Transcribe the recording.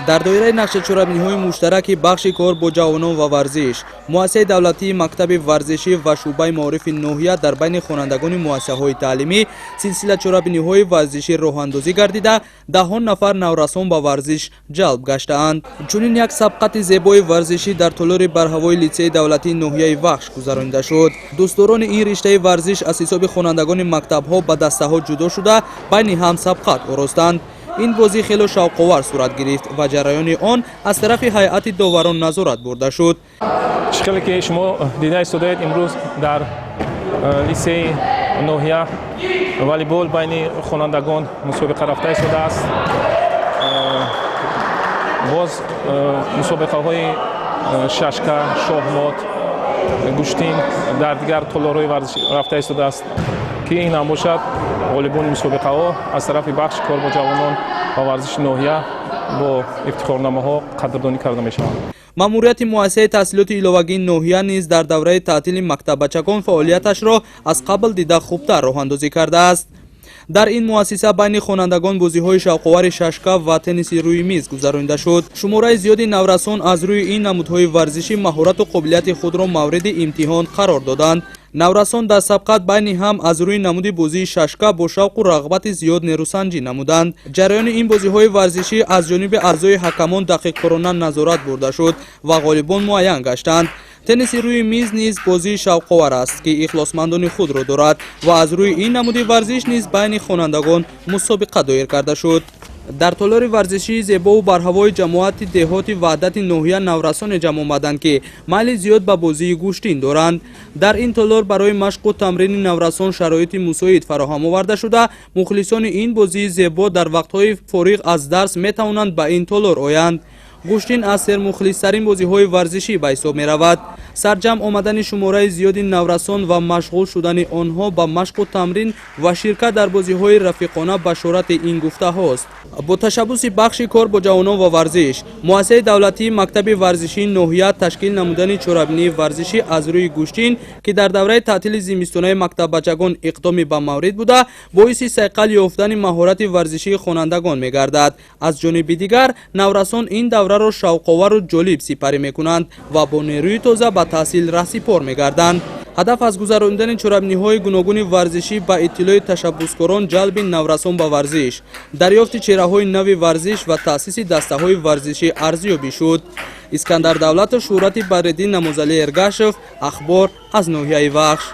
дар доираи нақшачорабниҳои муштараки бахши кор бо ҷавонон ва варзиш, муассисаи давлатии мактаби варзишӣ ва шуъбаи маорифи ноҳия дар байни хонандагони муассисаҳои таълимӣ силсилачорабниҳои варзишӣ роҳандозӣ гардида, даҳон нафар наврасон ба варзиш ҷалб гаштаанд. Чунин як сабқати зебои варзишӣ дар толори барҳавои литсеи давлатии ноҳияи Вахш гузаронида шуд. Дӯстдорони ин риштаи варзиш аз ҳисоби хонандагони мактабҳо ба дастаҳо ҷудо шуда, байни ҳам сабқат оростанд. ин бозӣ хело шавқовар сурат гирифт ва ҷараёни он аз тарафи ҳайати доварон назорат бурда шуд. Шикеле ки шумо дида истодаед имрӯз дар лисеи ноҳия волейбол байни хонандагон мусобиқа рафта истодааст. боз мусобиқаҳои шашка, шоҳмот, гӯштин дар дигар толорҳои варзишӣ рафта истодааст ки ин ҳам бошад ғолибони мусобиқаҳо аз тарафи бахши кор бо ҷавонон ва варзиши ноҳия бо ифтихорномаҳо қадрдонӣ карда мешаванд. маъмурияти муассисаи таҳсилоти иловагии ноҳия низ дар давраи таътили мактаббачагон фаъолияташро аз қабл дида хубтар роҳандозӣ кардааст. дар ин муассиса байни хонандагон бозиҳои шавқовари шашка ва тенниси рӯи миз гузаронида шуд. шумораи зиёди наврасон аз рӯи ин намудҳои варзишӣ маҳорату қобилияти худро мавриди имтиҳон қарор доданд. наврасон дар сабқат байни ҳам аз рӯи намуди бозии шашка бо шавқу рағбати зиёд нерӯсанҷӣ намуданд. ҷараёни ин бозиҳои варзишӣ аз ҷониби аъзои ҳакамон дақиқкорона назорат бурда шуд ва ғолибон муайян гаштанд. тенниси рӯи миз низ бозии шавқовар аст ки ихлосмандони худро дорад ва аз рӯи ин намуди варзиш низ байни хонандагон мусобиқа доир карда шуд. дар толори варзишии зебову барҳавои ҷамоати деҳоти ваҳдати ноҳия наврасоне ҷамъ омаданд ки майли зиёд ба бозии гӯштин доранд. дар ин толор барои машқу тамрини наврасон шароити мусоид фароҳам оварда шуда, мухлисони ин бозии зебо дар вақтҳои фориғ аз дарс метавонанд ба ин толор оянд. гӯштин аз сермухлистарин бозиҳои варзишӣ ба ҳисоб меравад. сарҷамъ омадани шумораи зиёди наврасон ва машғул шудани онҳо ба машқу тамрин ва ширкат дар бозиҳои рафиқона башорати ин гуфтаҳост. бо ташаббуси бахши кор бо ҷавонон ва варзиш, муассисаи давлатии мактаби варзишии ноҳия ташкил намудани чорабинии варзишӣ аз рӯи гӯштин ки дар давраи таътили зимистонаи мактаббачагон иқдоми ба маврид буда, боиси сайқал ёфтани маҳорати варзишии хонандагон мегардад. аз ҷониби дигар, наврасон ин давраро шавқовару ҷолиб сипарӣ мекунанд ва бо нерӯи тоза ба таҳсил раҳсипор мегарданд. ҳадаф аз гузарондани чорабниҳои гуногуни варзишӣ ба иттилои ташаббускорон ҷалби наврасон ба варзиш, дарёфти чеҳраҳои нави варзиш ва таъсиси дастаҳои варзишӣ арзёбӣ шуд. искандар давлату шӯҳрати Бадреддин Намозалӣ Эргашев, ахбор аз ноҳияи Вахш.